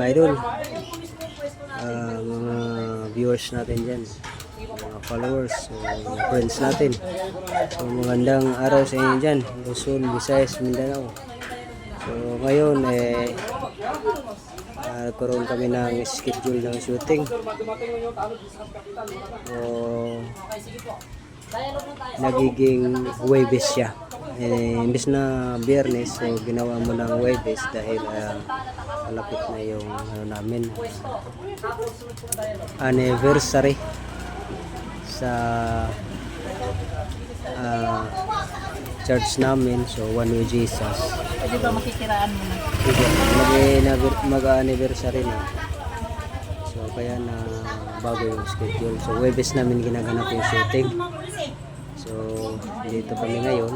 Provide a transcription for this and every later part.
idol, mga viewers natin dyan, mga followers, mga friends natin. So magandang araw sa inyo dyan, Luzon, Visayas, Mindanao. So ngayon nagkaroon kami ng schedule ng shooting. So nagiging Huwebes siya. Imbes na Biyernes, so ginawa mo ng Huwebes dahil malapit na yung namin anniversary sa church namin. So One Way Jesus. Pwede ba makikiraan mo na? Mag-anniversary na. So kaya na bago yung schedule. So Huwebes namin ginaganap yung shooting. So dito kami ngayon.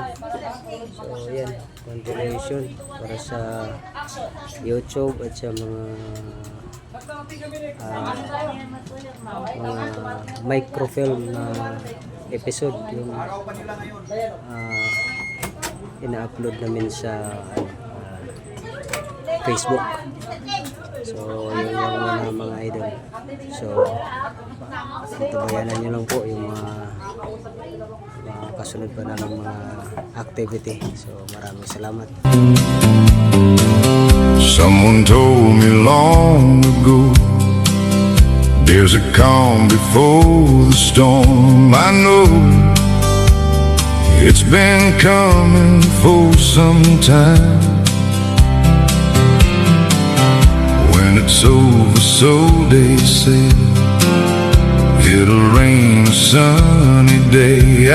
So yan, continuation para sa YouTube at sa mga microfilm na episode yung ina-upload namin sa Facebook. So yun yung mga idol. So tabayanan nyo lang po yung mga kasunod pa na ng mga activity. So maraming salamat. Someone told me long ago, there's a calm before the storm. I know it's been coming for some time. When it's over, so they say, it'll rain a sunny day.